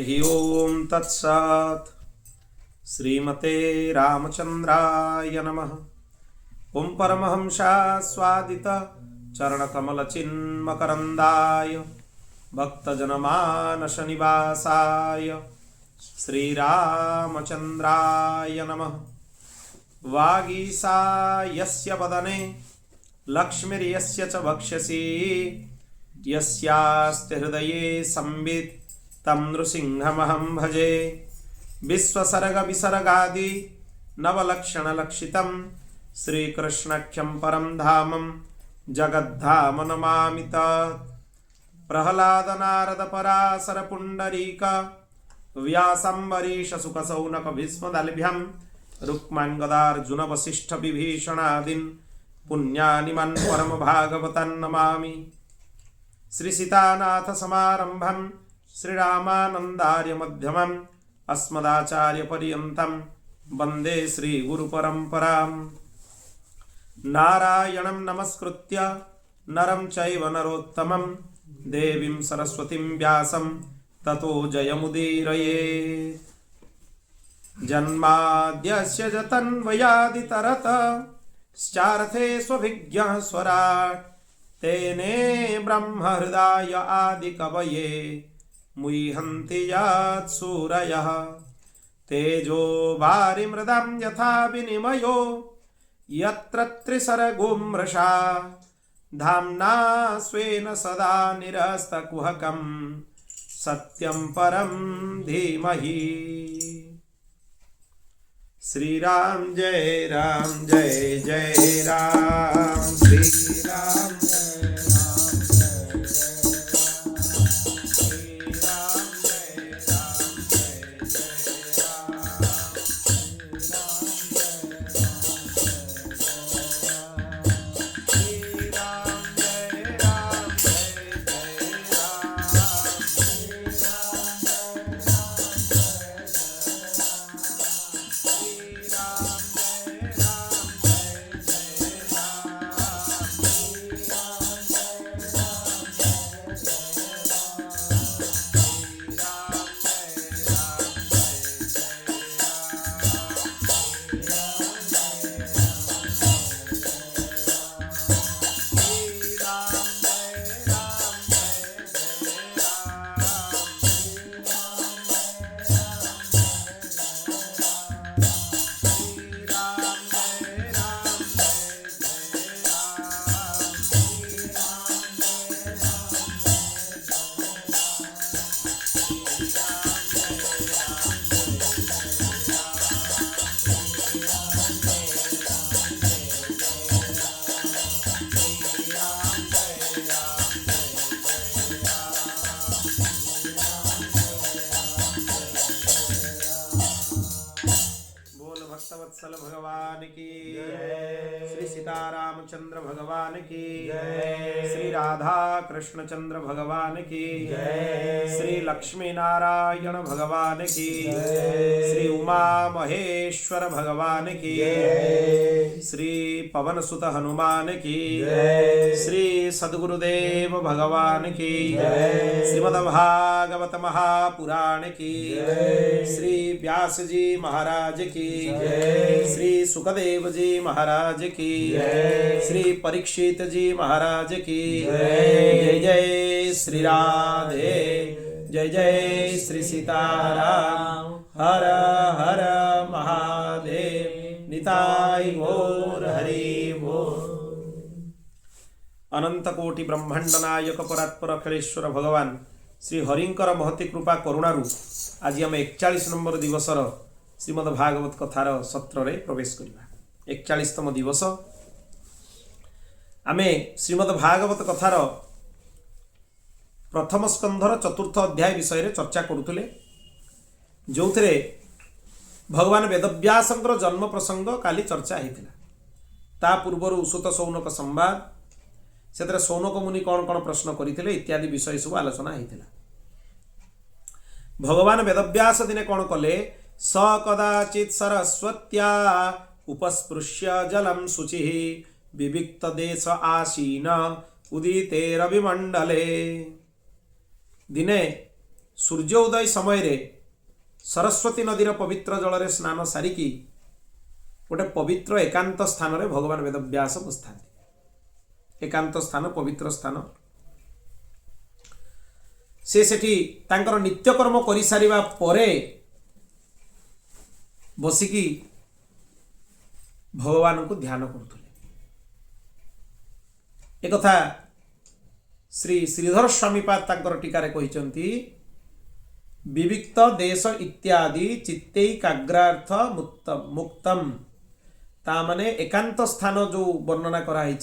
हि ओम तत्सत्। श्रीमते रामचंद्राय नमः। ओम परमहंसास्वादित चरणकमलचिन्मकरन्दाय भक्तजनमानसनिवासाय श्रीरामचंद्राय नमः। वागीसा यस्य वदने लक्ष्मीर्यस्य च वक्षसि यस्यास्ति हृदये संवित् तं नृसिंहमहं भजे। विश्वसर्गविसर्गादि नवलक्षणलक्षितं श्रीकृष्णाख्यं परं धामं जगद्धाम नमामि तत्। प्रह्लाद नारद पराशर पुण्डरीक व्यासंबरीश सुखसौनक भीष्मदल्भ्यं रुक्माङ्गदार्जुन वसिष्ठ विभीषणादीन् पुण्यानिमान् परम भागवतान् नमामि। श्री सीतानाथ समारंभं श्रीरामानन्दार्य मध्यमम् अस्मदाचार्य पर्यन्तं वन्दे श्री गुरु परम्पराम्। नारायणं नमस्कृत्य नरं चैव नरोत्तमं देवीं सरस्वतीं व्यासं ततो जयमुदीरयेत्। जन्माद्यस्य जतन्वयादितरतश्चार्थे स्वभिज्ञः स्वराट् तेने ब्रह्महृदाय आदिकवये मुह्यन्ति यत्सूरयः। तेजो वारिमृदां यथा विनिमयो यत्र त्रिसर्गो मृषा धाम्ना स्वेन सदा निरस्तकुहकं सत्यं परं धीमहि। श्री राम जय राम श्री राम वत्सल भगवान की जय। श्री सीतारामचंद्र भगवान की जय। श्री राधा कृष्ण चंद्र भगवान की जय। श्री लक्ष्मी नारायण भगवान की जय। श्री उमा महेश्वर भगवान की जय। श्री पवन सुत हनुमान की जय। श्री सद्गुरुदेव भगवान की जय। श्रीमद्भागवत महापुराण की जय। श्री व्यास जी महाराज की जय। श्री सुखदेव जी महाराज की जय। श्री परीक्षित जी महाराज की जय। जय श्री राधे जय जय श्री सीताराम। हर हर महादेव निताय गौर हरि बोल। अनंत कोटि ब्रह्मांड नायक परात्पर अखिलेश्वर भगवान श्री हरिंकर महती कृपा करुणारू आज आम 41 नंबर दिवसर श्रीमद् भागवत कथार सत्र रे प्रवेश करिबा। 41तम दिवस आमे श्रीमद् भागवत कथार प्रथम स्कंधर चतुर्थ अध्याय विषय रे चर्चा करुथिले, जो थे भगवान वेदव्यासंकर जन्म प्रसंग काली चर्चा होता। ता पूर्वर उषुत सौनक संवाद से सौनक मुनि कौन कौन प्रश्न करते इत्यादि विषय सब आलोचना होता। भगवान वेदव्यास दिने कौन कले, स कदाचित् सरस्वत्या उपस्पृश्य जलम शुचि विविक्त देश आसीन उदिते रविमंडले। दिने सूर्य उदय समय रे सरस्वती नदीर पवित्र जल रे स्नान सारिकी गोटे पवित्र एकांत स्थान रे भगवान वेदव्यास बसता। एकांत स्थान पवित्र स्थान से सेठी तांकर नित्यकर्म करि सारिबा परे बसिकी भगवान को ध्यान करुले। एक कथा श्री श्रीधर स्वामीपाद तांकर टीकारे कहिसंती विविक्त देश इत्यादि चित्तैकाग्रार्थ मुक्तम तामाने एकांत स्थान जो वर्णना कराई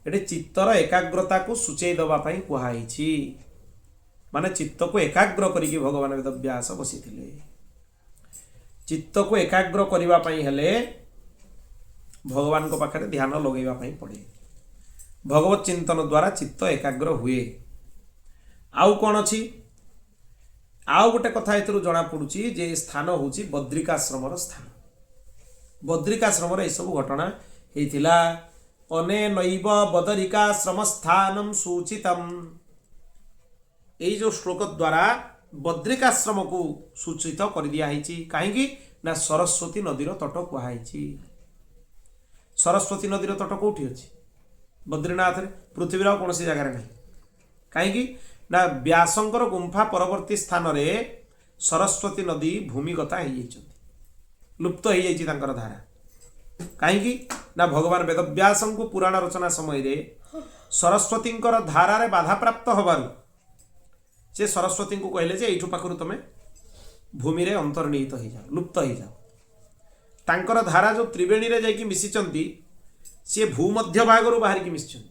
एटे चित्तर एकाग्रता को सूचई दबा पई कुहाई माने चित्त को एकाग्र करिकी भगवान वेदव्यास बसिथिले। चित्त को एकाग्र करिबा पई हेले भगवान को पाखरे ध्यान लगेबा पई पड़े। भगवत चिंतन द्वारा चित्त एकाग्र हुए। आउ कौन अच्छी आउ गोटे कथा एथुरु जना पड़ुची जे स्थान होची बद्रिकाश्रमर स्थान। बद्रिकाश्रमर ए सब घटना हेतिला। अनेनैव बदरिकाश्रम स्थानम सूचितम। ए जो श्लोक द्वारा बद्रिकाश्रम को सूचित कर दिया है। कहीं ना सरस्वती नदीर तट कहुई। सरस्वती नदीर तट कौटी अच्छी बद्रीनाथ रे पृथ्वीर कौन सी जगार ना। कहीं ना व्यासंकर गुंफा परवर्ती स्थान रे सरस्वती नदी भूमिगता हो लुप्त हो जाकर धारा। कहीं ना भगवान वेदव्यास को पुराण रचना समय रे सरस्वती धारा रे बाधा प्राप्त होबारु से सरस्वती को कहले जे एठू पाखरु तमे भूमि रे अंतर्निहित हो जाओ लुप्त हो जाओ। तांकर धारा जो त्रिवेणी रे जाइकी मिसिचंती सी भूमध्य भागरु बाहर की मिसिचंती।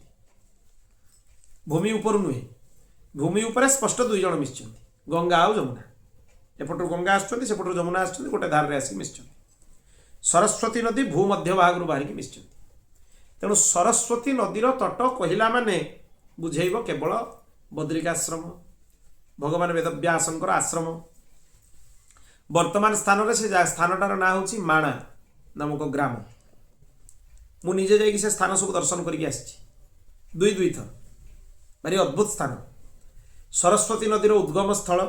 भूमि ऊपर नुहे भूमि ऊपर स्पष्ट दुई जण मिसिचंती गंगा आ जमुना। एपटू गंगा आसुचंती सेपटू जमुना आसुचंती गोटे धार रे आसी मिसिचंती। सरस्वती नदी भूमध्य भागरु बाहर की मिसिचंती। तेणु सरस्वती नदीर तट कहिला माने बुझेइबो केवल बद्रिकाश्रम भगवान वेदव्यासंकर आश्रम। वर्तमान स्थान रे से स्थानटार ना होची माणा नामक ग्राम। मु निजे जाइकी से स्थान सब दर्शन करके आसी दुई थर। भारी अद्भुत स्थान। सरस्वती नदीर उद्गम स्थल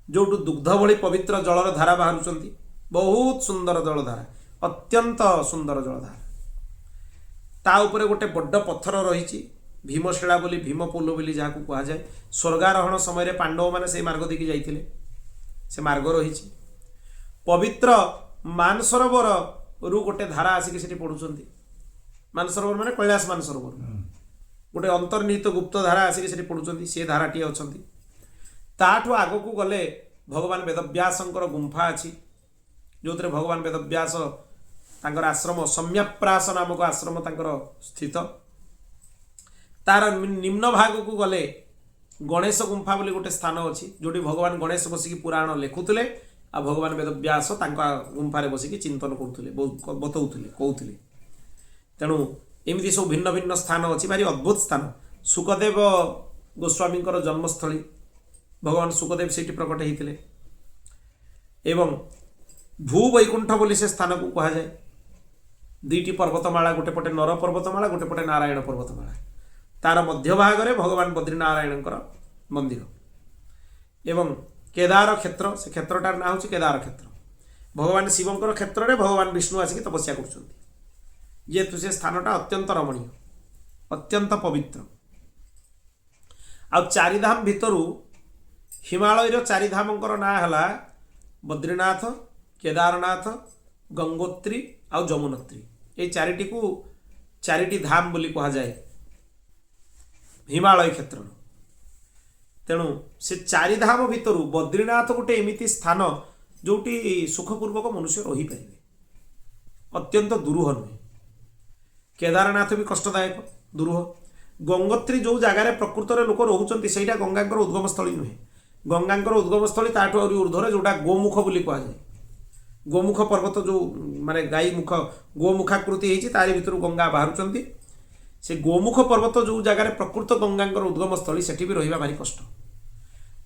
जोटू दुग्ध भली पवित्र जलर धारा बाहरुचंती। बहुत सुंदर जलधारा अत्यंत सुंदर जलधारा। ता उपरे गोटे बड्ड पत्थर रही भीमशिला बोली भीमपोल बोली जहाँ को कह जाए। स्वर्गारोहण समय पांडव मैंने से मार्ग देखी जाइए से मार्ग रही। पवित्र मानसरोवर रु गोटे धारा आसिक से पढ़ुंट। मानसरोवर माने कैलाश मानसरोवर गोटे अंतर्निहित गुप्त धारा आसिक से पढ़ुंट। सी धाराटी अच्छा ताठू आग को गले भगवान वेदव्यासंकर गुंफा अच्छी जो भगवान वेदव्यास तांकर आश्रम सम्यप्रास नामक आश्रम तांकर स्थित। तार निम्न भाग को गले गणेश गुंफा बोली गोटे स्थान अच्छी जोटी भगवान गणेश बसिकी पुराण लिखुले आ भगवान वेदव्यास गुंफारे बसिकी चिंतन करुले बतौले कहते। तेणु एमती सब भिन्न भिन्न स्थान अच्छी भारी अद्भुत स्थान। सुखदेव गोस्वामी जन्मस्थली भगवान सुखदेव से प्रकट होते। एवं भूवैकुंठ बोली से स्थान को कह जाए। दुईटी पर्वतमाला गोटे पटे नर पर्वतमाला गोटे पटे नारायण पर्वतमाला। तार मध्य भाग में भगवान बद्रीनारायण मंदिर एवं केदार क्षेत्र से क्षेत्रटार ना हूँ केदार क्षेत्र। भगवान शिवंकर क्षेत्र में भगवान विष्णु आसिक तपस्या कर से स्थानटा अत्यंत रमणीय अत्यंत पवित्र। आ चारिधाम भितरु हिमालयर चारिधामंकर ना है बद्रीनाथ केदारनाथ गंगोत्री आ जमुनोत्री। ये चारिटी को चारिटी धाम बोली कह जाए हिमालय क्षेत्र। तेणु से चारिधाम भितर बद्रीनाथ गोटे एमती स्थान जोटी सुखपूर्वक मनुष्य रही पारे अत्यंत दुरूह नुहे। केदारनाथ भी कष्टदायक दुरूह। गंगोत्री जो जगार प्रकृत में लोक रोचते से गंगांकर उद्गमस्थली नुहे। गंगांकर उद्गमस्थली ताठू आहरी ऊर्ध्वर जोटा गोमुख बोली कह जाए। गोमुख पर्वत जो माने गाई मुख गोमुखाकृति होती तारी भितर गंगा बाहर से गोमुख पर्वत जो जगार प्रकृत गंगांकर उद्गमस्थली सेठी भी रहिबा भारी कष्ट।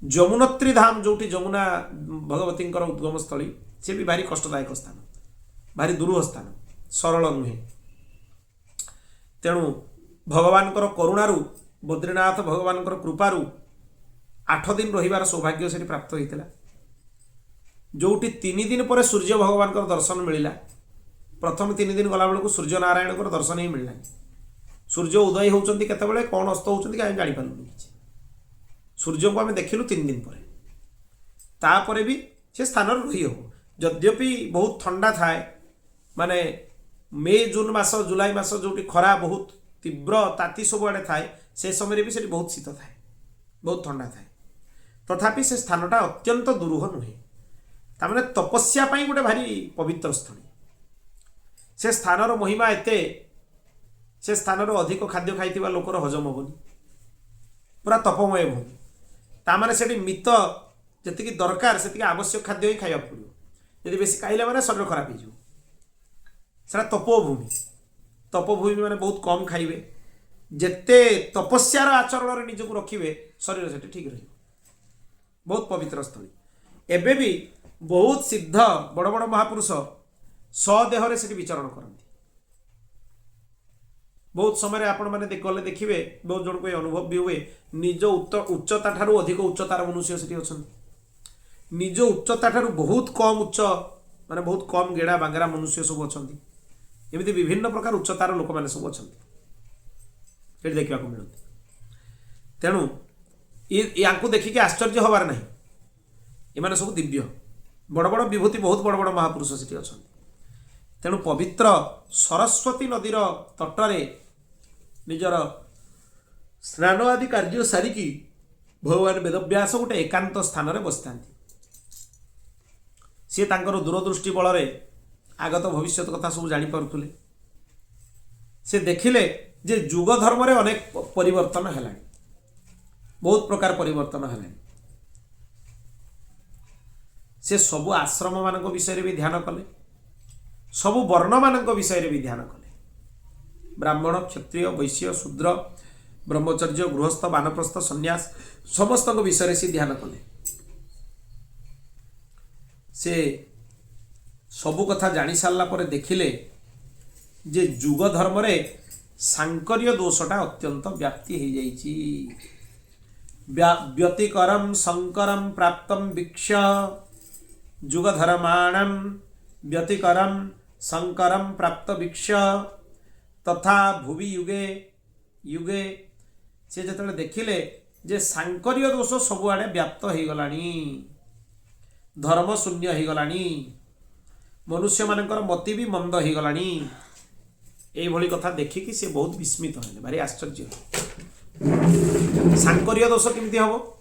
जमुनोत्री धाम जोटी जमुना भगवती उद्गमस्थली से भी भारी कष्टदायक स्थान भारी दुरूह स्थान सरल नुहे। तेणु भगवान करुणारू बद्रीनाथ भगवान कृपारू 8 दिन रहिबार सौभाग्य से प्राप्त होता, जोटी 3 दिन पर सूर्य भगवान दर्शन मिलला। प्रथम 3 दिन गला बेलू सूर्य नारायण दर्शन ही मिलला। सूर्य उदय होती केतबेले कौन अस्त होती जापारू कि सूर्य को आम देखिलु 3 दिन पर, तापर भी से स्थान रही हो। यद्यपि बहुत ठंडा थाए, माने मे जून मास जुलाई मास जो खरा बहुत तीव्र ताती सब आड़े थाए, से समय भी से बहुत शीत थाए, बहुत ठंडा थाए, तथापि से स्थानटा अत्यंत दुरूह नुहे। तामाने तपस्या पाई गोटे भारी पवित्र स्थली। से स्थानर महिमा एते, से स्थानर अधिक खाद्य खाइथिबा लोकर हजम होबनी, पूरा तपमय भूमि। तामाने सेठी मित जतिकी दरकार सेतिकी आवश्यक खाद्य ही खाइबा पड़ियो। यदि बेसी खाइले माने शरीर खराब हो, सेटा तपोभूमि। तपोभूमि माने बहुत कम खाइबे, जेते तपस्यार आचरण रे निजको रखिबे शरीर सेठी ठीक रहिबो। बहुत पवित्र स्थली। एबे भी बहुत सिद्ध बड़ बड़ महापुरुष सदेह से विचरण करती। बहुत समय आपण मैंने गले देखिए, बहुत जन को अनुभव भी हुए, निज उच्चता ठारू अधिक उच्चतार मनुष्य से अच्छा, निज उच्चता ठारू बहुत कम उच्च माने बहुत कम गेड़ा बांगरा मनुष्य सब अच्छा। एमती विभिन्न प्रकार उच्चतार लोक मैंने सब अच्छा देखा मिलती। तेणु या देखिक आश्चर्य हबार नहीं, एमाने सब दिव्य बड़ बड़ विभूति, बहुत बड़ बड़ महापुरुष से अच्छा। तेणु पवित्र सरस्वती नदीर तटरे निजर स्नान आदि कार्य सारिकी भगवान वेदव्यास गोटे एकांत स्थान में बसता। सी तांकर दूरदृष्टि बल आगत भविष्य कथा सब जापे। से देखिले जे जुग धर्म रे अनेक परिवर्तन है, बहुत प्रकार परिवर्तन है। से सबु आश्रम मान विषय भी ध्यान कले, सबु वर्ण मान विषय भी ध्यान कले। ब्राह्मण, क्षत्रिय, वैश्य, शूद्र, ब्रह्मचर्य, गृहस्थ, वानप्रस्थ, सन्यास समस्त विषय से ध्यान कले। से सबु कथा जानी सारा पर देखिले जे जुग धर्म रे सांकर्य दोषटा अत्यंत व्याप्ति हो जाइछि। व्यतिकरम शंकरम प्राप्तम वीक्ष जुगधर्माणम व्यतिकरम शंकरम प्राप्त वीक्ष तथा भुवि युगे युगे। से जतले देखिले जे सांकर्य दोष सबुआड़े व्याप्त हो गलानी, धर्म शून्य हो गलानी, मनुष्य मानकर मति भी मंद हो गलानी। ये भली कथा देखिकी से बहुत विस्मित होले, भारी आश्चर्य। सांकर्य दोष केमती हम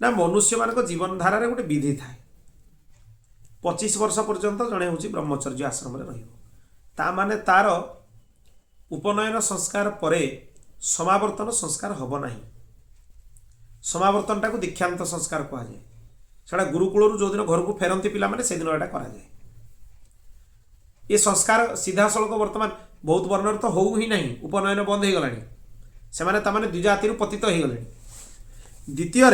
ना, मनुष्य मान जीवन धारा गोटे विधि थाए। 25 वर्ष पर्यंत जड़े हूँ ब्रह्मचर्य आश्रम ता माने तार उपनयन संस्कार परे समावर्तन संस्कार हम ना। समावर्तन टाक दीक्षांत संस्कार कह जाए। सेटा गुरुकुल जो दिन घर को फेरती पिला माने से दिन एटा करा जाए। ये संस्कार सीधा सड़क वर्तमान बहुत वर्णर तो हो ही नहीं, उपनयन बंद हो गलानी। से माने तामाने द्विजाति पतित हो गले। द्वितीय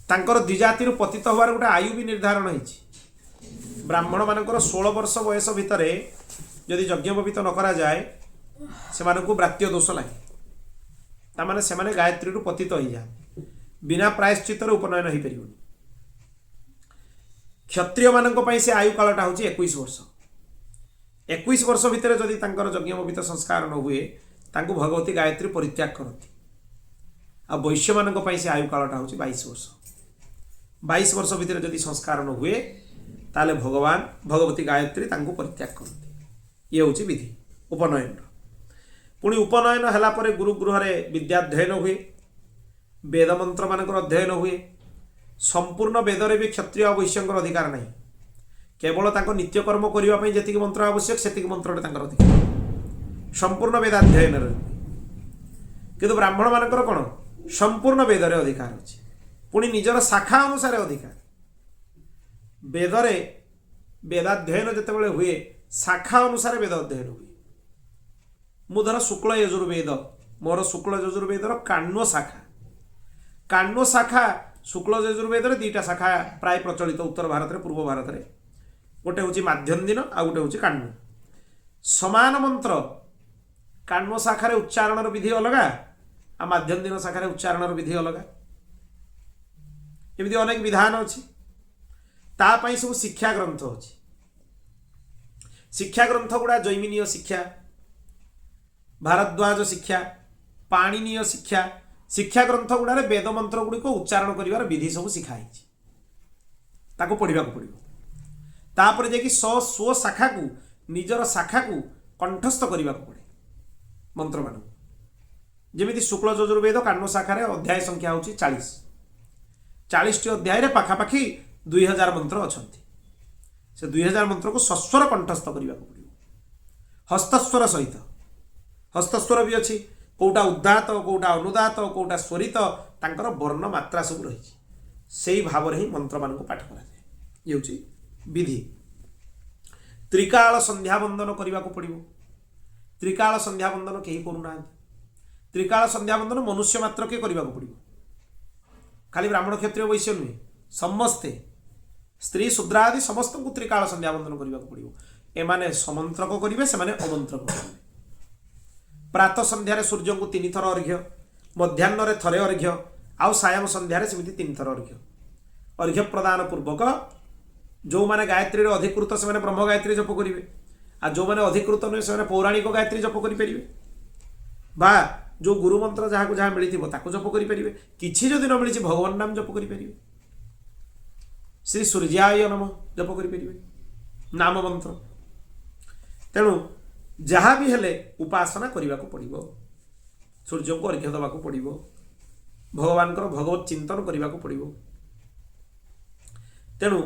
तांकर द्विजाति पतित होवार गोटे आयु भी निर्धारण होइछि। ब्राह्मण मानकर 16 वर्ष बयस भितर यदि यज्ञोपवीत न करा जाए से मानकु व्रात्य दोष लगे। तामाने से माने गायत्री रु पतित हो जाए, बिना प्रायश्चित उपनयन हो पार। क्षत्रिय मानक पई से आयु कालटा होछि 21 वर्ष। 21 वर्ष भितर जदि तांकर यज्ञोपवीत संस्कार न हुए तांकु भगवती गायत्री परित्याग करती। आ वैश्य मानक पई से आयु कालटा होछि 22 वर्ष। 22 वर्ष भितर जदि संस्कार न हुए ताले भगवान भगवती गायत्री तांकु परित्याग करती। ये होछि विधि उपनयन। पुणी उपनयन हला परे गुरुगृह रे विद्याध्ययन हुए, वेद मंत्र मानकर अध्ययन हुए। संपूर्ण वेद रे भी क्षत्रिय वैश्यंकर अधिकार नहीं, केवल तांको नित्यकर्म करिवा पई जेतिक मंत्र आवश्यक सेतिक मंत्र रे तांकर अधिकार। संपूर्ण वेदाध्ययन रे किंतु ब्राह्मण मानकर कोन संपूर्ण वेद रे अधिकार अछि। पुणी निजर शाखा अनुसार अधिकार। वेद रे वेदाध्ययन जेतेबेले हुए शाखा अनुसार वेद अध्ययन हुए। मु धर शुक्ल यजुर्वेद, मोर शुक्ल यजुर्वेदर काण्व शाखा। काण्व शाखा शुक्ल यजुर्वेद रे दुईटा शाखा प्राय प्रचलित उत्तर भारत रे पूर्व भारत रे। गोटे हूँ माध्यम दिन आ गोटे हूँ काण्व। समान मंत्र काण्व शाखार उच्चारण विधि अलग आ माध्यम दिन शाखा उच्चारण विधि अलग एमती अनेक विधान अच्छी तापाई सब शिक्षा ग्रंथ अच्छी शिक्षा ग्रंथ गुड़ा जैमिनीय शिक्षा भारद्वाज शिक्षा पाणिनीय शिक्षा शिक्षा ग्रंथ गुड़ारे वेद मंत्र गुड़िक उच्चारण कर विधि सब शिखाई पढ़ा पड़ो तापर जाकि स्व शाखा को निजर शाखा को कंठस्थ करने पड़े मंत्र मान जमी शुक्ल यजुर्वेद काण्ड शाखार अध्याय संख्या हूँ 40 टी अध्याय पाखापाखि 2000 मंत्र अच्छा से 2000 मंत्र को सस्वर कंठस्थ करने पड़ो हस्तस्वर सहित हस्तस्वर भी अच्छी कौटा उदात कौटा अनुदात कौटा स्वरित तांकर वर्ण मात्रा सब रही से भाव ही मंत्र मान पाठ कराए ये विधि त्रिकाल संध्या वंदन करने को पड़ो त्रिकाल संध्या वंदन कहीं करूना त्रिकाल संध्या वंदन मनुष्य मात्र के करने को पड़ो खाली ब्राह्मण क्षत्रिय वैश्य नुहे समस्ते स्त्री शूद्र आदि समस्त को त्रिकाल संध्या वंदन करने को पड़ो एमाने समंत्रक करेंगे से अमंत्रक करेंगे प्रातः संध्यारे सूर्य को 3 थर अर्घ्य मध्याह्न थरे अर्घ्य आउ सायं संध्यारे सेमती 3 थर अर्घ्य अर्घ्य प्रदान पूर्वक जो माने गायत्री अधिकृत से ब्रह्म गायत्री जप करेंगे आ जो माने अधिकृत नुहे से पौराणिक गायत्री जप करेंगे बा जो गुरु मंत्र जहाँ को जहाँ मिली जप करेंगे किसी जदि न मिली भगवान नाम जप करेंगे श्री सूर्याय नम जप करेंगे नाम मंत्र तेणु जहाँ भी हेले उपासना करने को पड़ो सूर्य को अर्घ्य देवा पड़ो भगवान भगवत चिंतन करने को पड़ो तेणु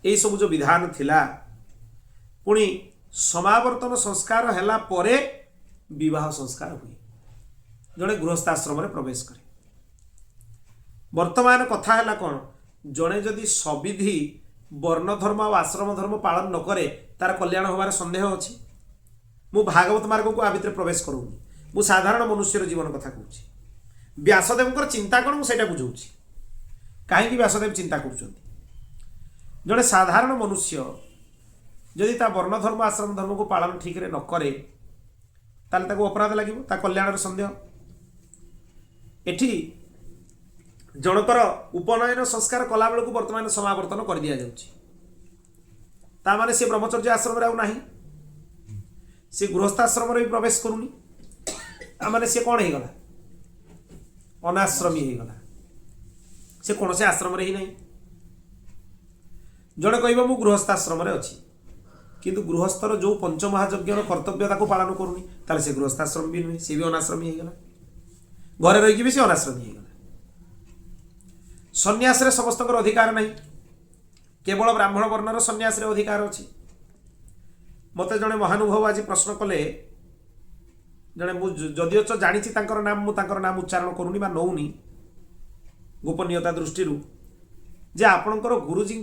यही सब जो विधान थिला पुणी समावर्तन संस्कार हैला परे विवाह संस्कार हुए जड़े गृहस्थाश्रम रे प्रवेश करे वर्तमान कथा है कौन जड़े जदि सविधि वर्ण धर्म और आश्रम धर्म पालन न करे तार कल्याण होबार संदेह अच्छी मु भागवत मार्ग को आ भितर प्रवेश करूनी मु साधारण मनुष्यर जीवन कथा कहूँ व्यासदेव चिंता कौन मुझे बुझाऊँगी कहीं व्यासदेव चिंता कर जड़े साधारण मनुष्य जदि ता वर्ण धर्म आश्रम धर्म को पालन ठीक रे न करे ताले ताको अपराध लगे कल्याण संदेह एठी जनकर उपनयन संस्कार कला बेलू वर्तमान समावर्तन कर दिया जाउछि ता माने से ब्रह्मचर्य आश्रम रे नहीं से गृहस्थाश्रम रे प्रवेश करूनी आ माने से कौन हो गला अनाश्रमी हो गला से कौन से आश्रम रे ही नहीं जड़े कह मु गृहस्थाश्रम रे अच्छी किंतु गृहस्थर जो पंचमहायज्ञर कर्तव्य ताको पालन करूनी ताले से गृहस्थाश्रम भी नुहे सी भी अनाश्रमी हो गला घरे रही भी से अनाश्रमी हो गला सन्यास रे समस्त अधिकार नहीं केवल ब्राह्मण वर्णर सन्यास रे अधिकार अच्छी मते जड़े महानुभव आज प्रश्न कले जड़े जदिओ जानी नाम नाम उच्चारण करूनी बा नौनी गोपनीयता दृष्टि जे आपणकर गुरुजी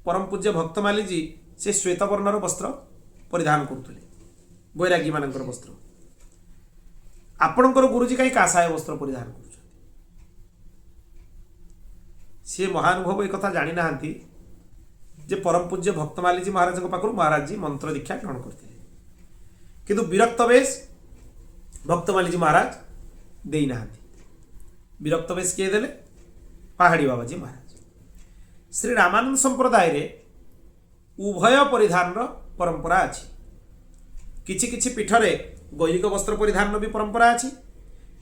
परम पूज्य भक्तमाली जी से श्वेत वर्णर वस्त्र परिधान करते बैरागी मानकर वस्त्र आपणकर गुरुजी कहीं कासाय वस्त्र परिधान कर सी महानुभव एक कथा जानी ना जे परम पूज्य भक्तमाली जी महाराज पाखु महाराज जी मंत्र दीक्षा ग्रहण करते किंतु विरक्त वेश भक्तमाली जी महाराज देना विरक्त वेश किए देले पहाड़ी बाबा जी महाराज श्री रामानंद संप्रदाय रे उभय परिधान परंपरा अच्छी किछि किछि पीठरे गैरिक वस्त्र परिधान भी परंपरा अच्छी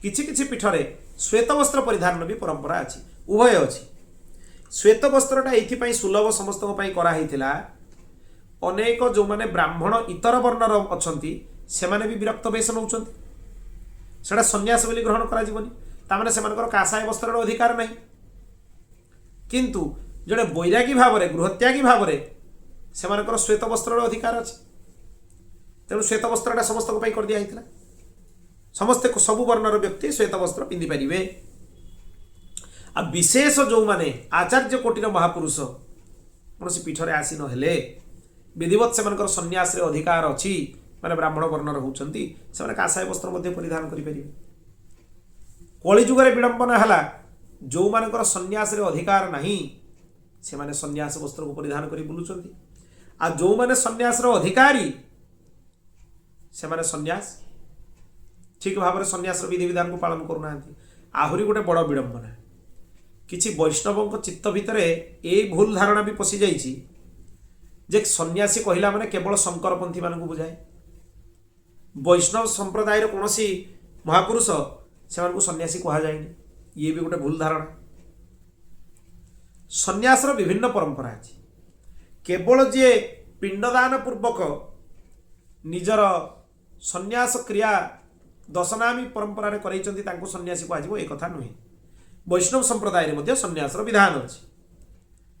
किछि किछि पीठरे श्वेत वस्त्र परिधान भी परंपरा अच्छी उभय अच्छी श्वेत वस्त्रटा ये सुलभ समस्त कराइला अनेक जो माने ब्राह्मण इतर वर्णर अच्छी से भी विरक्त वेश नौ से सन्यास बोली ग्रहण कर से कासाय वस्त्र अधिकार नहीं किंतु जड़े बैरागी भाव में गृहत्यागी भाव में से श्वेत वस्त्र अधिकार अच्छे तेणु श्वेत वस्त्रटा समस्त कर दिया समस्ते सबु वर्णर व्यक्ति श्वेत वस्त्र पिंधि पारे आ विशेष जो माने आचार्य कोटिर महापुरुष कौन पीठरे आसी नहेले विधिवत से सन्यास अधिकार अच्छी माने ब्राह्मण वर्णर होती से कासाय वस्त्र परिधान करें कलिजुगे विडंबना है जो मानकर सन्यास अधिकार नहीं से माने सन्यास वस्त्र को परिधान कर बुलुंट आ जो माने सन्यास अधिकारी से माने सन्यास ठीक भाव में सन्यास विधि विधान को पालन करूना। आहरी गोटे बड़ विडंबना किछि वैष्णव चित्त भितर ए भूल धारणा भी पशि जाइछि जे सन्यासी कहला माने केवल शंकरपंथी मान को बुझाए। वैष्णव संप्रदाय कौन महापुरुष से सन्यासी कहा जाए, ये भी गोटे भूल धारणा। सन्यासर विभिन्न परंपरा अच्छी। केवल जे पिंडदान पूर्वक निजर सन्यास क्रिया दशनामी परंपरा कर सन्यासी कह एक कथा नुहे। वैष्णव संप्रदाय में सन्यासर विधान अच्छी।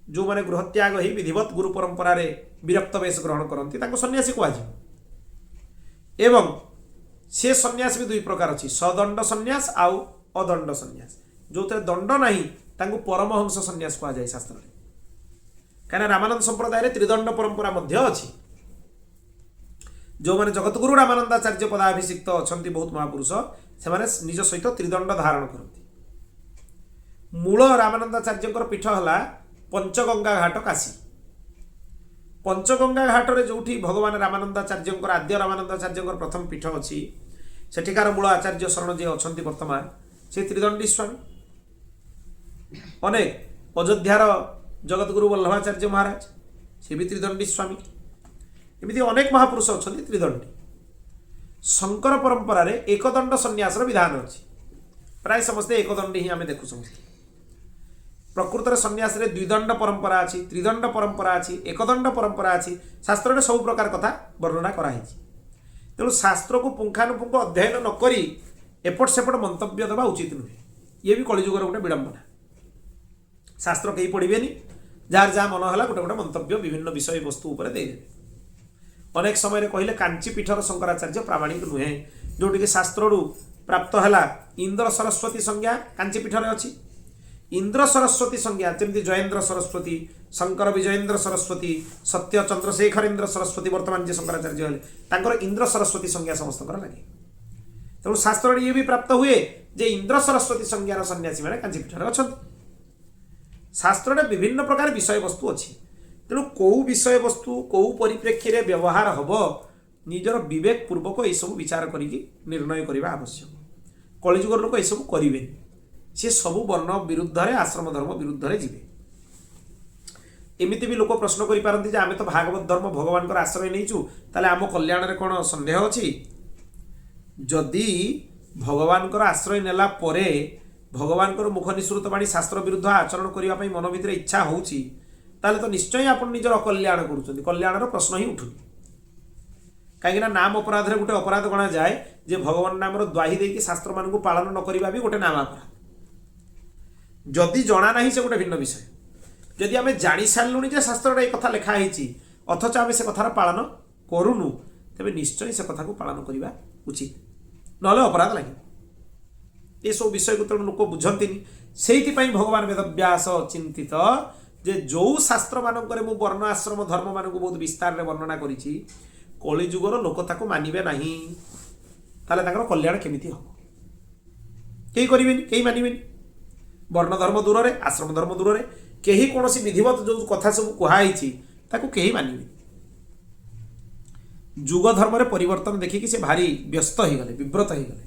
जो माने गृहत्याग ही विधिवत गुरु परंपरा रे विरक्त वेश ग्रहण करती सन्यासी कह। एवं से सन्यास भी दुई प्रकार अच्छी, सदंड सन्यास आउ अदंड सन्यास। जो दंड नहीं तांको परमहंस सन्यास कह जाए शास्त्र में। कहीं रामानंद संप्रदाय त्रिदंड परंपरा मध्य अच्छी। जो माने जगतगुरु रामानंदाचार्य पदाभिषिक्त अच्छा बहुत महापुरुष से निज सहित त्रिदंड धारण करती। मूल रामानंदाचार्य पीठ है पंचगंगा घाट काशी। पंचगंगा घाट रे जोठी भगवान रामानंदाचार्य आद्य रामानंदाचार्य प्रथम पीठ अच्छी। सेठिकार मूल आचार्य शरण जे अच्छा वर्तमान से त्रिदंडी स्वामी। अनेक अयोध्यार जगतगुरु वल्लभाचार्य महाराज से भी त्रिदंडी स्वामी। एमती अनेक महापुरुष अच्छा त्रिदंडी। शंकर परंपरा रे एकदंड सन्यास विधान अच्छी। प्राय समस्ते एकदंडी ही आम देखु समस्ते। प्रकृत में सन्यास रे द्विदंड परंपरा अच्छी, त्रिदंड परंपरा अच्छी, एकदंड परंपरा अच्छी। शास्त्र में सब प्रकार कथा वर्णना कराई। तेणु शास्त्र को पुंखानुपुंख अध्ययन नक एपट सेपट मंतव्य देवा उचित नुहे। ये भी कलिजुगर गोटे विडंबना। शास्त्र कहीं पढ़े जार जहाँ मन है गोटे गोटे मंतव्य विभिन्न विषय वस्तु उपर देदेवे। अनेक समय कहले कांची पीठर शंकराचार्य प्रामाणिक नुहे। जोटि शास्त्र प्राप्त है इंद्र सरस्वती संज्ञा कांची पीठर अच्छी। इंद्र सरस्वती संज्ञा जमी जयेन्द्र सरस्वती, शंकर विजयेन्द्र सरस्वती, सत्य चंद्रशेखर इंद्र सरस्वती वर्तमान जे शंकराचार्य हेले इंद्र सरस्वती संज्ञा समस्त लगे। तेणु शास्त्र ये भी प्राप्त हुए जे इंद्र सरस्वती संज्ञार सन्यासी मैंने कांची पीठर अच्छा। शास्त्र विभिन्न प्रकार विषय वस्तु अच्छी। तेणु कौ विषय वस्तु कौ परिप्रेक्षी रे व्यवहार हम निजर विवेक पूर्वक यह विचार करिकी निर्णय करने आवश्यक। कलिजुगर लोक यह करेंगे सी सब वर्ण विरुद्ध आश्रम धर्म विरुद्ध जीवे। एमती भी लोक प्रश्न करें आम तो भागवत धर्म भगवान आश्रय नहीं ताले आम कल्याण रे कौन संदेह अच्छी। जदि भगवान आश्रय नेला परे भगवान मुख निसृत बाणी शास्त्र विरुद्ध आचरण करने मन भर इच्छा होची ताले तो निश्चय आप निजर अकल्याण करुँच। कल्याणर प्रश्न ही उठुनी। कहीं नाम अपराध रे गोटे अपराध गणा जाए जे भगवान नाम द्वाही देकी शास्त्र मान को पालन न करवा भी गोटे नाम अपराध। जदि जना नहीं से गोटे भिन्न विषय। जदि आम जानी सारूँ जे शास्त्र एक कथा लिखाही अथच आम से कथार पालन करूनु तेज निश्चय से कथा को पालन करवा उचित, ना अपराध लगे। ये सब विषय को तेणु लोक बुझती। से भगवान वेदव्यास चिंतित जे जो शास्त्र मानक मु वर्ण आश्रम धर्म मान को बहुत विस्तार में वर्णना करी कलिजुगर लोक ताको मानिबे नहीं ताले कल्याण केमिति हम कई करें कई मानवे। वर्ण धर्म दूर रे आश्रम धर्म दूर रे कहीं कौन विधिवत जो कथा सब कहुई कहीं मानवे। जुग धर्म रे परिवर्तन देखिकी से भारी व्यस्त हो गले विव्रत हो गले।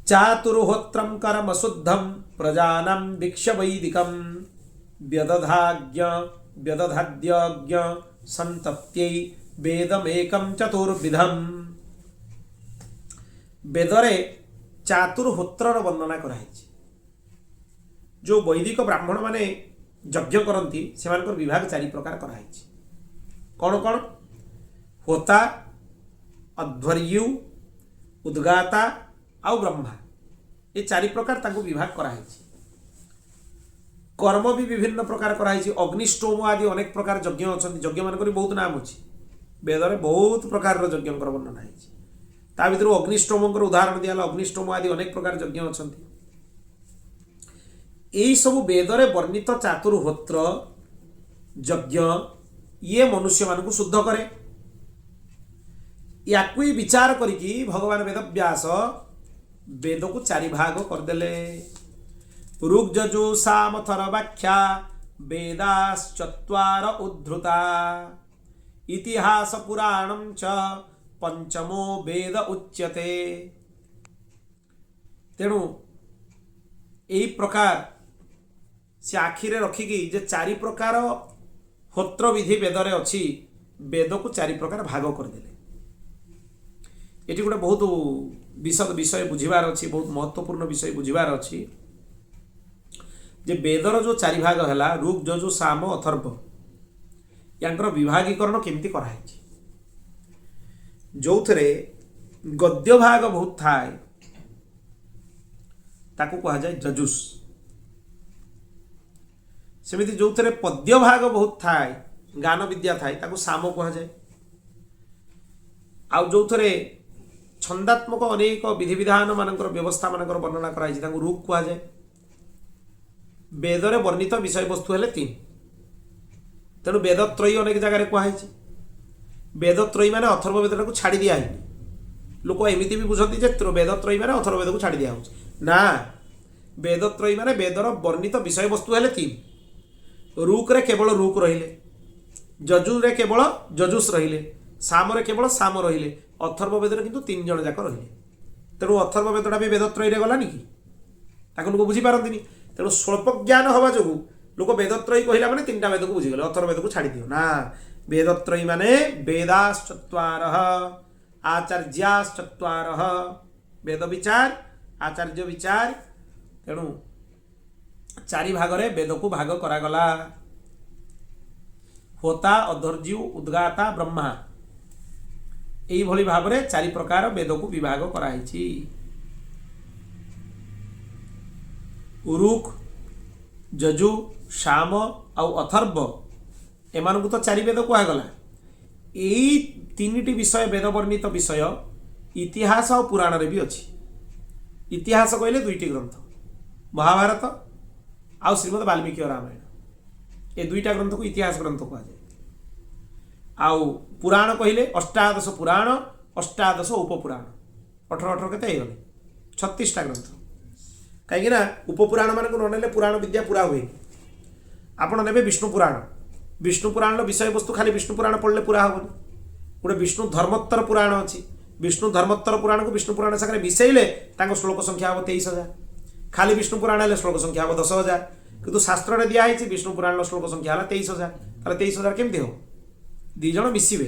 चातुर्होत्रम कर्म शुद्धम प्रजानम वीक्ष वैदिकम व्यदधाज्ञ व्यदधाद्यज्ञ संतप्त्यै वेदमेकम चतुर्विधम। वेदरे चातुर्होत्र वर्णना कराई। जो वैदिक ब्राह्मण माने यज्ञ करती से विभाग चारि प्रकार कराई। कौन कौन? होता, अध्वर्यु, उद्गाता आउ ब्रह्मा। ये चारि प्रकार तांको विभाग कराई। कर्म भी विभिन्न प्रकार कराई। अग्निष्टोम आदि अनेक प्रकार यज्ञ अच्छा। यज्ञ मानक बहुत नाम अच्छी। वेदरे बहुत प्रकार यज्ञ वर्णना है। ता भर अग्निष्टोम उदाहरण दिया। अग्निष्टोम आदि अनेक प्रकार यज्ञ अच्छा। यही सब वेदरे वर्णित चातुर्होत्र यज्ञ ये मनुष्य मान को शुद्ध करे। या विचार करिकी भगवान वेदव्यास वेद को चारि भाग करदेले। ऋग्यजु सामथर व्याख्या वेदाश्चत्वार उद्धृता इतिहास पुराणं च पंचमो वेद उच्यते। तेणु यही प्रकार से आखिरे रखिकी जे चारि प्रकार होत्र विधि वेदरे अच्छी, वेद को चारि प्रकार भाग करदेले। ये गोटे बहुत विशद विषय बुझीबार अच्छी, बहुत महत्वपूर्ण विषय बुझीबार अच्छी जे वेदर जो चारि भाग है ऋग यजु साम अथर्व, यांकर विभागीकरण केमती कराई। जो थे गद्य भाग बहुत थाए ताकू कहा जाए जजुस, सेमिति जो थे पद्य भाग बहुत थाए गान विद्या थाए ताकू साम कहा जाए। आउ जो थे छंदात्मक अनेक विधि विधान मानकर व्यवस्था मानकर वर्णना कराई ताकू ऋग कहा जाए। वेदरे वर्णित विषय वस्तु हेले 3, तेणु वेदत्रयी अनेक जगह कहुई। वेदत्रयी माने अथर्व वेद को छाड़ी दिया है। लोक एमती भी बुझती वेदत्रयी माने अथर्व वेद को छाड़ी दिया ना। वेदत्रयी माने वेदर वर्णित विषय वस्तु हेले 3। ऋक रे केवल ऋक रहिले, यजु रे केवल यजुस रहिले, साम रे केवल साम रहिले, अथर्व वेद किंतु 3 जण जाक रहिले। तेणु अथर्व वेदटा भी वेदत्रयी रे गलानी कि ताको लोक बुझी पारंतिनी। तेणु स्वल्प ज्ञान हवा जो लोक वेदत्रयी कहला माने 3टा वेद को बुझीगले, अथर्व वेद को छाड़ी दियो ना। वेदत्रयी माने वेदाश्चत्वारः आचार्याश्चत्वारः, वेद विचार आचार्य विचार। तेणु चारि भागरे वेद को भाग करागला। होता अधर्ज्यु उद्गाता ब्रह्मा, यही भली भाव में चारि प्रकार वेद को विभाग कराई। ऋक यजु साम आउ अथर्व एमान तो चारि वेद कहगला। यही 3टी विषय वेद वर्णित विषय इतिहास और पुराण रे भी अच्छी। इतिहास कहले 2टी ग्रंथ, महाभारत आउ श्रीमद वाल्मीकि रामायण, ये 2टा ग्रंथ को इतिहास ग्रंथ कहा जाए। आउ पुराण कहले 18 पुराण 18 उपपुराण, 18 केते गले 36टा ग्रंथ। कहीं उपपुराण मान को ननेले पुराण विद्या पूरा हुए। आपण नेबे विष्णु पुराण, विष्णु पुराण विषय वस्तु खाली विष्णु पुराण पढ़ले पूरा हेनी। गोटे विष्णु धर्मोत्तर पुराण अच्छी, विष्णु धर्मोत्तर पुराण को विष्णु पुराण सागर मिसेले श्लोक संख्या हम 23,000। खाली विष्णु पुराण हेल्ले श्लोक संख्या हम 10,000, किंतु शास्त्र दिखाई विष्णु पुराण श्लोक संख्या है 23,000। ताले 23,000 केमती हो, 2 जण मिसिबे।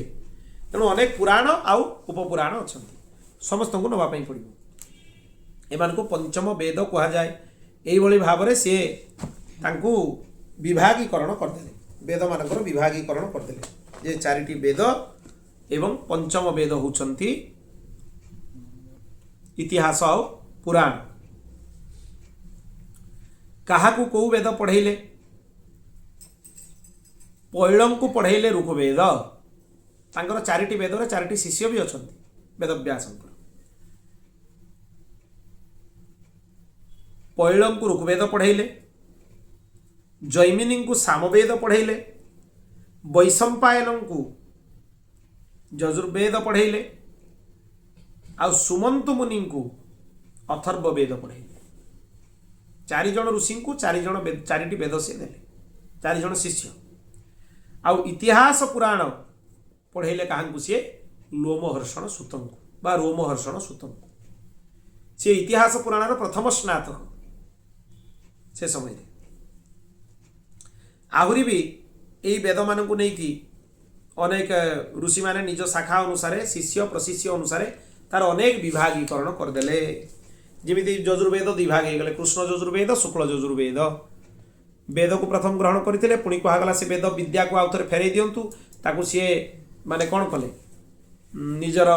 तेणु अनेक पुराण आउ उपपुराण अच्छा, समस्त को नापी पड़ो। एमान को पंचम वेद कहा जाए। यही भाव में सी विभागीकरण करदे, वेद मानकर विभागीकरण करदे। जे 4टी वेद एवं पंचम वेद होउछंती इतिहास और पुराण। काहाकू को वेद पढ़ेले? पैलम को पढ़ेले ऋग्वेद। तांकर 4टी वेदर 4टी शिष्य भी अच्छा वेदव्यासंकर। पैलम को ऋग्वेद पढ़ेले, जैमिनी को सामवेद पढ़ेले, वैशंपायन को यजुर्वेद पढ़ेले, आ सुमंतु मुनि को अथर्व वेद पढ़ेले। 4 जण ऋषि को 4टी वेद से देले, 4 जण शिष्य। आउ इतिहास पुराण पढ़ेले कहां को? सी लोमहर्षण सूत बा रोमहर्षण सूत। सी इतिहास पुराण प्रथम स्नातक से समय। आहरी भी यही वेद मान को लेकिन अनेक ऋषि माने निज शाखा अनुसार शिष्य प्रशिष्य अनुसार तार अनेक विभागीकरण करदेले। जमी यजुर्वेद 2 भाग हो गले, कृष्ण यजुर्वेद शुक्ल यजुर्वेद। वेद को प्रथम ग्रहण करते पुणी कहगला से वेद विद्या को आउ थे फेरई दिंतु। ताकू सी माने कौन कले? निजर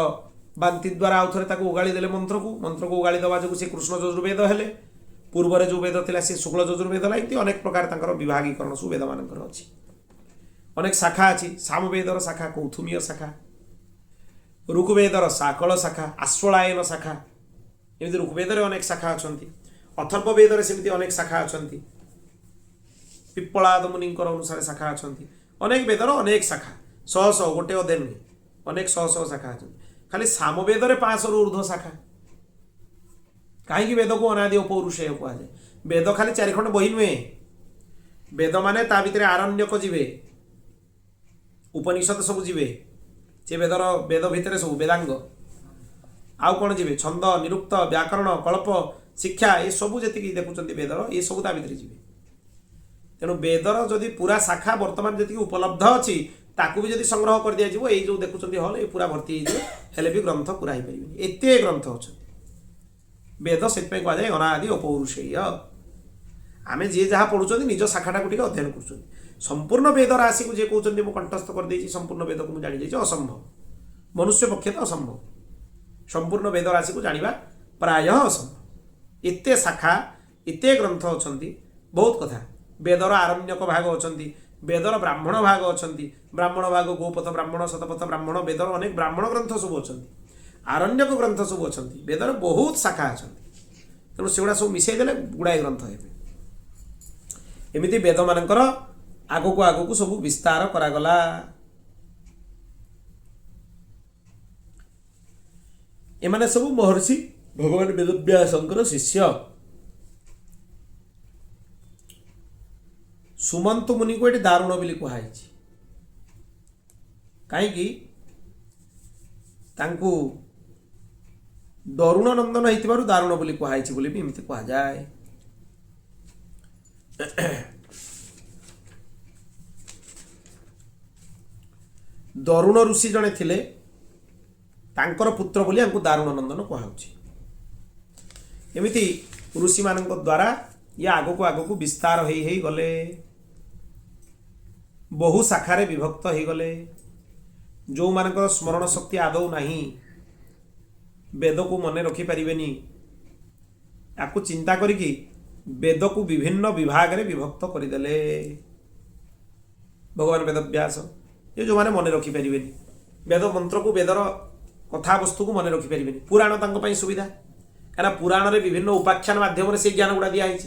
बांति द्वारा आउ थे उगाड़ी देले मंत्र को उगाड़ी दवा जो सी कृष्ण यजुर्वेद हेले। पूर्व जो वेद थिला से शुक्ल यजुर्वेद ला। इति अनेक प्रकार तांकर विभागीकरण सब वेद मानकर अछि। अनेक शाखा अछि। सामवेदर शाखा कौथुमीय शाखा, ऋग्वेदर साकल शाखा, आश्वलायन शाखा। एमती ऋग्वेदर अनेक शाखा अछंती। अथर्व वेदर सेमती अनेक शाखा अछंती। पिप्पलाद मुनिंकर अनुसार शाखा अछंती। अनेक वेदर अनेक शाखा, 100 गोटे अधे नुहे, अनेक 100 शाखा अछंती। खाली सामवेदर 500 रु ऊर्ध्व शाखा। कहीं वेद को अनादि पौरुषेय कहुए। वेद खाली 4 खंड बही नुहे। वेद माने ता भितर आरण्यक जीवे, उपनिषद सब जीवे, से वेद भितर सब वेदांग आउ कौन जी छंद निरुक्त व्याकरण कल्प शिक्षा ये सबू जी देखुं वेदर ये सब ता भितर जी तेणु वेदर जदि पूरा शाखा वर्तमान जी उपलब्ध अच्छी ताकू भी जदि संग्रह कर दिया ये जो देखुं हल ये पूरा भर्ती हेले भी ग्रंथ पूरा हो पार एत ग्रंथ अच्छा वेद से कहुए अनादि अपौरुषेय आम जी जहाँ पढ़ुं निज शाखाटा को अध्ययन कर संपूर्ण वेद राशि को जी कहते मुझे कंठस्थ कर संपूर्ण वेद को मुझे जानी जाइए असंभव मनुष्य पक्षे तो असंभव संपूर्ण वेद राशि को जाना प्राय असंभव एत शाखा एत ग्रंथ अच्छा बहुत कथा वेदर आरण्यक भाग अच्छा वेदर ब्राह्मण भाग अच्छा ब्राह्मण भाग गोपथ ब्राह्मण शतपथ ब्राह्मण वेदर अनेक ब्राह्मण ग्रंथ सब अच्छा आरण्यक ग्रंथ सब अच्छा वेदर बहुत शाखा अच्छा तेणु से सब मिसईदे गुड़ाए ग्रंथ हे एमती वेद मानकर आगक आगक सब विस्तार करागला एमाने सब महर्षि भगवान वेदव्यासंकर शिष्य सुमंत मुनि को ये दारुण बोली कहुई कहीं दरुण नंदन हो दारुण बोली कहुई बोली भी एमती कह जाए दरुण ऋषि जड़े थिले तांकर पुत्र बोली हमको दारुण नंदन कहुची एमती ऋषि मान द्वारा ये आगक आगक विस्तार हो गले बहु शाखारे विभक्त हो गले जो मानकर स्मरण शक्ति आदौ नहीं वेद को मन रखिपारे आपको चिंता करिकी वेद को विभिन्न विभाग रे विभक्त करदेले भगवान वेदव्यास ये जो मैंने मन रखिपारे वेद मंत्र को वेदर कथा वस्तु को मन रखिपारे पुराण तक सुविधा क्या पुराण रे विभिन्न उपाख्यान माध्यम से ज्ञान गुड़ा दिखाई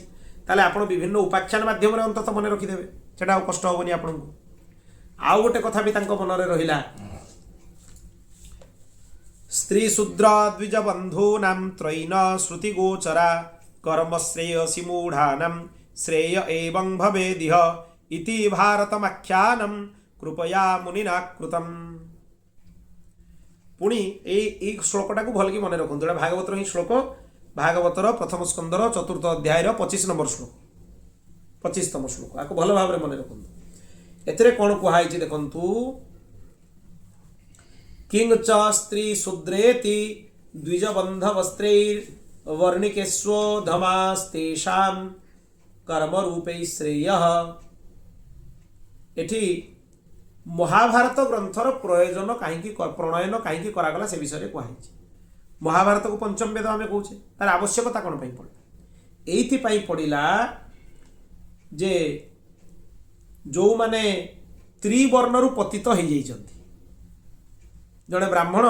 ताले आपण विभिन्न उपाख्यान माध्यम अंततः मन रखिदेवे सेटा कष्ट हेनी आपन को आउ गोटे कथा भी तांको मन रे रहिला स्त्री शूद्र द्विज बंधूनां त्रयीन श्रुति गोचरा कर्म श्रेयसी मूढ़ानां श्रेय एवं भवेदिह इति भारतमाख्यानं कृपया मुनिना कृतम् पुणी ए श्लोकटा को भल कि मन रखु जोड़ा भागवतर ही श्लोक भागवतर प्रथम स्कंदर चतुर्थ अध्याय 25 नंबर श्लोक 25तम श्लोक आपको भल भाव मन रखु एथिरे कौन कहुई देखंतु किंग च स्त्री शूद्रेति द्विजबंध वस्त्रैर्वर्णिकेष्वो धमास्तेषां कर्म रूपै श्रेयः एठी महाभारत ग्रंथर प्रयोजन कहीं प्रणयन कहीं करागला से विषय में कहुई महाभारत को पंचम वेद आम कहे तार आवश्यकता कौन पड़ा ये पड़ा जे जो माने त्रिवर्ण रु पतित हो जाइछन्ति जड़े ब्राह्मण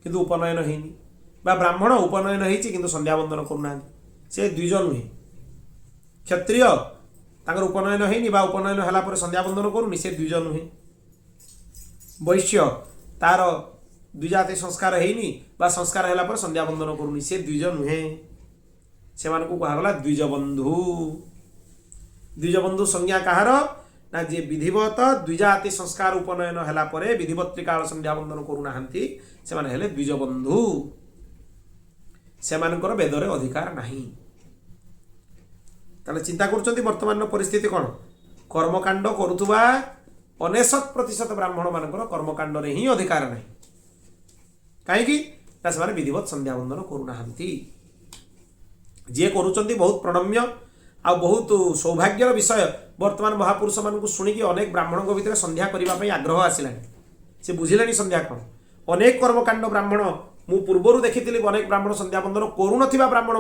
किंतु उपनयन होनी ब्राह्मण उपनयन हो संध्या बंदन करना से द्विज नुहे क्षत्रिय तांकर उपनयन होनी उपनयन है संध्या बंदन करूनी से द्विज नुहे वैश्य तार द्विजाति संस्कार होनी संस्कार है संध्या बंदन करूनी से द्विज नुहे से कहगला द्विजबंधु द्विजबंधु संज्ञा कहार ना जे विधिवत द्विजाति संस्कार उपनयन है विधिवत त्रिकाल संध्या बंदन करूना से द्विजबंधु से वेदरे अधिकार नहीं ताले चिंता कर वर्तमान परिस्थिति कौन कर्मकांड करुवा 99% ब्राह्मण मानकर कर्मकांड रे ही अधिकार नहीं कहीं विधिवत संध्या बंदन करूना जी करुँच बहुत प्रणम्य आ बहुत सौभाग्यर विषय वर्तमान महापुरुष मान शुणिकी अनेक ब्राह्मणों भितर संध्या करने आग्रह आसला से बुझिले संध्या कौन अनेक कर्मकांड ब्राह्मण मु पूर्वर देखी अनेक ब्राह्मण संध्या बंदन करुनथिबा ब्राह्मण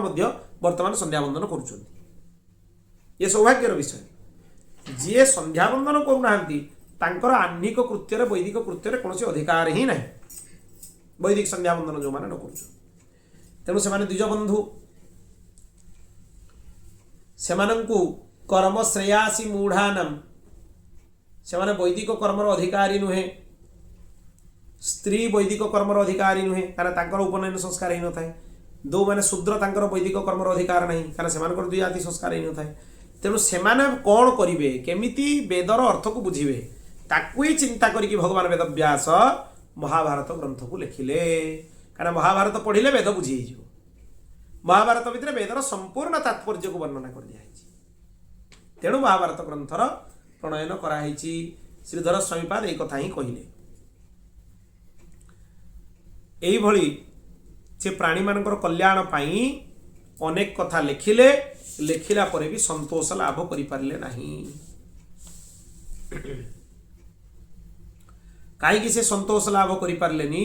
वर्तमान संध्या बंदन करुछन ये सौभाग्यर विषय जी संध्या बंदन करूना आह्निक कृत्य वैदिक कृत्य कौन अधिकार ही ना वैदिक संध्या बंदन जो मैंने न कर तेणु से द्विजबंधु से कर्म श्रेयासी मूढ़ानाम से वैदिक कर्मर अधिकारी नुहे स्त्री वैदिक कर्मर अधिकारी नुहे कारण उपनयन संस्कार ही न था दो मैंने शूद्र तांकर वैदिक कर्मर अधिकार नहीं कारण से द्विजाति संस्कार ही न था तेणु से कौन करेंगे केमिति वेदर अर्थ को बुझे ताकू ही चिंता करिकी भगवान वेदव्यास महाभारत ग्रंथ को लिखिले कारण महाभारत पढ़िले वेद बुझी हो महाभारत भितर वेदर संपूर्ण तात्पर्य को वर्णना कर दिया तेणु महाभारत ग्रंथर प्रणयन कराई श्रीधर स्वामीपाद एक कथा ही कहले यही से प्राणी मानकर कल्याण पाई अनेक कथा लिखिले लिखिला परे भी संतोष लाभ करि पारले नहीं कहीं से संतोष लाभ करि पारलेनी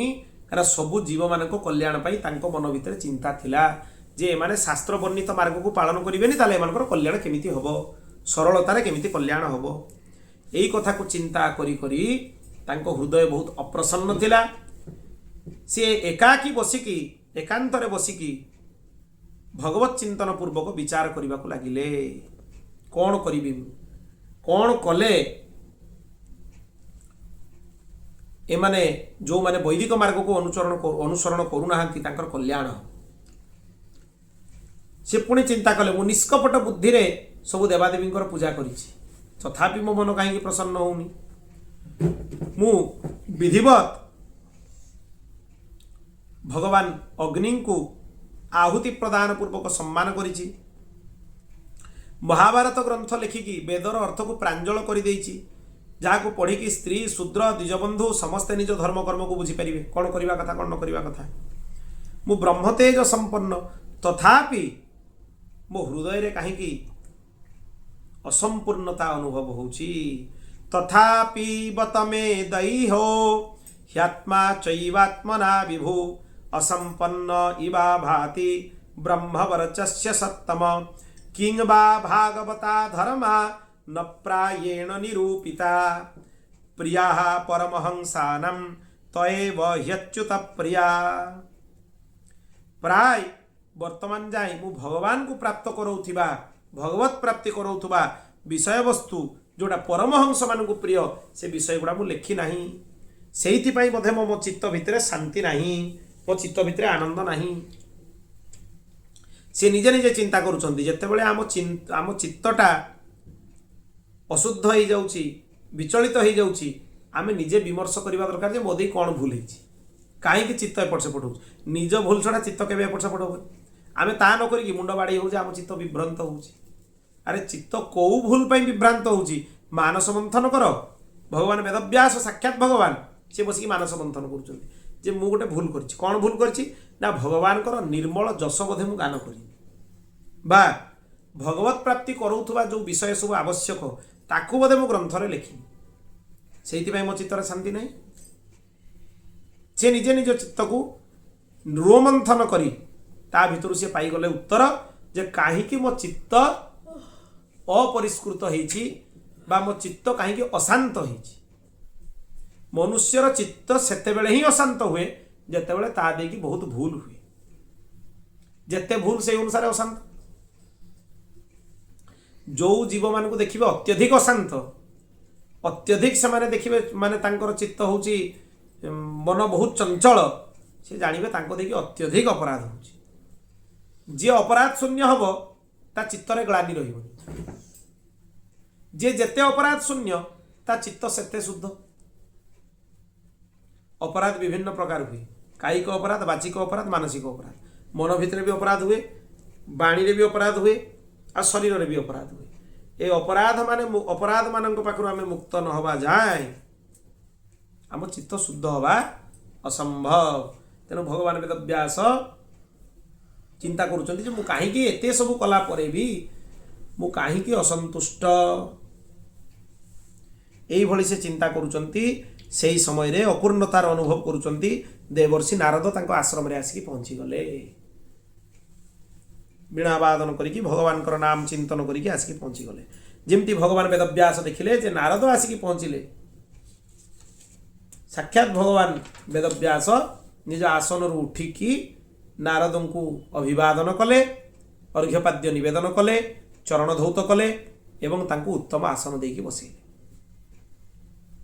कारण सबु जीव मानक कल्याण पाई तांको मन भितर चिंता थिला जे माने शास्त्र वर्णित मार्ग को पालन करिवेनी ताले एमानकर कल्याण केमिति हबो सरलतार केमिति कल्याण हबो एई कथा को चिंता करी करी तांको हृदय बहुत अप्रसन्न थिला से एकाकी बसिकी एकांतरे बसिकी भगवत चिंतन पूर्वक विचार करने को लगिले कौन करी कौन कले एमाने जो माने वैदिक मार्ग को अनुसरण करूना कल्याण से पुणी चिंता कले मु निष्कपट बुद्धि रे सब देवादेवी पूजा करी तथापि मो मन कहीं प्रसन्न होनी मु विधिवत भगवान अग्नि को आहुति प्रदान पूर्वक सम्मान करिछि महाभारत ग्रंथ लिखिकी वेदर अर्थ को प्रांजल कर जहाँ पढ़ी स्त्री शूद्र द्विजबंधु समस्ते निज धर्म कर्म को बुझीपारे कौन करवा कथा कौन न करवा कथा मु ब्रह्मतेज संपन्न तथापि मो हृदय रे कहीं असंपूर्णता अनुभव होची तथापि बतमे दैहो ह्यात्मा चैवात्मना विभु असंपन्न इवा भाति ब्रह्मवर्चस्य सत्तम किंग वा भागवता धर्मा न प्रायेण निरूपिता प्रिया परमहंसानं तयेव ह्यच्युत प्रिया प्राय वर्तमान जाए मु भगवान को प्राप्त कराउथिबा भगवत प्राप्ति कराउथुबा विषय वस्तु जोड़ा परमहंस मान को प्रिय से विषय गुड़ा मु लेखि नाही सेहिति पई बोधे मो चित्त भितरे शांति नाही मो चित्त भितरे आनंद नाही से निजे निजे चिंता करूछंती जेतेबेले आम चित्तटा अशुद्ध हो जाउची विचलित हो जाउची आमे निजे विमर्श करबा दरकार जे मोदी कोन भूल हेछि काहे कि चित्त एपट सेपट हो निज भूल छड़ा चित्त केबे एपट सेपट हो आमे ता न करी कि मुंड बाड़ी हो जे आम चित्त विभ्रांत होउची अरे चित्त को भूल पई विभ्रांत होउची मानस मंथन कर भगवान वेदव्यास साक्षात भगवान से बसिक मानस मंथन करुछंती जे मु गोटे भूल करछि कोन भूल करछि ना भगवान कर निर्मल जस बोधे मु गान करी बा भगवत प्राप्ति करूथुबा जो विषय सब आवश्यक ताकू बोधे मु ग्रंथरे लिखि सेहिति पई मो चित्तर शांति नहीं से निजे निज चित्त को रोमंथन करी ता भितर से पाई गले उत्तर जे काहे कि मो चित्त अपरिष्कृत होइछि बा मो चित्त काहे कि अशांत होइछि मनुष्यर चित्त सेते बेले ही अशांत हुए जेते बेले ता देकी बहुत भूल हुए जेते भूल से अनुसार अशांत जो जीव मान को देखिबे अत्यधिक अशांत अत्यधिक से माने देखिबे माने तांकर चित्त होउछि मन बहुत चंचल से जानिबे तांको देखि अत्यधिक अपराध होउछि जे अपराध शून्य हबो ता चित्तरे ग्लानि रहिबो जे जेते अपराध शून्य ता चित्त सेते शुद्ध अपराध विभिन्न प्रकार हुए कायिक अपराध वाचिक अपराध मानसिक अपराध मन भितर भी अपराध हुए वाणी रे भी अपराध हुए आ शरीर रे भी अपराध हुए ए अपराध माने अपराध मानक पाखरु आमे मुक्त न हवा जाए आम चित्त शुद्ध हवा असंभव तेणु भगवान वेदव्यास चिंता करुचंती जे मु काहेकि एते सब कला परे भी मु काहेकि असंतुष्ट एई भली से चिंता करुचंती सेही समय रे अपूर्णतार अनुभव करुचंती देवर्षि नारद तांको आश्रम रे आसिकी पहुंची गले वीणा वादन करिकी भगवान कर नाम चिंतन करिकी आसिकी पहुंची गले जेमती भगवान वेदव्यास देखिले जे नारद आसिकी पहुंचिले साक्षात भगवान वेदव्यास निज आसन रु उठिकी नारद को अभिवादन कले अर्घ्यपाद्य निवेदन कले चरण धौत कले एवं तांको उत्तम आसन देकी बसेले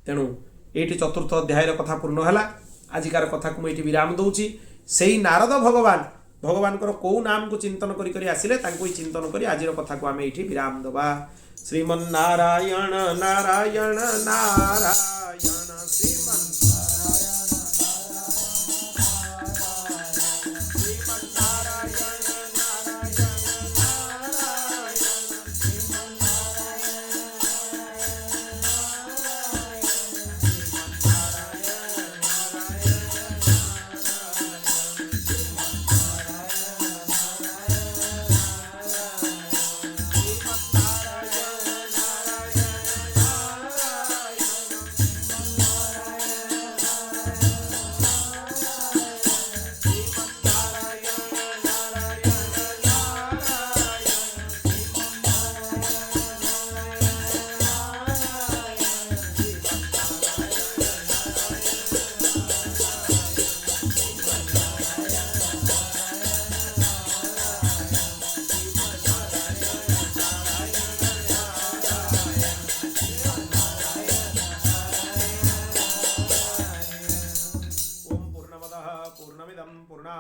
तेणु ये चतुर्थ अध्यायर कथा पूर्ण है आजिकार कथा को मुझे विराम दूची से नारद भगवान भगवान कौ नाम को चिंतन करी आसिले तांको चिंतन करी आज कथा को आम ये विराम दबा श्रीमन्नारायण नारायण नारायण श्रीमन्नारायण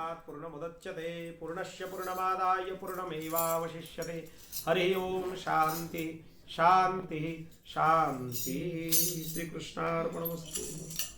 पूर्णात् पूर्णमुदच्यते पूर्णस्य पूर्णमादाय पूर्णमेवावशिष्यते हरि ओम शांति शांति शांति। श्री कृष्णार्पणमस्तु।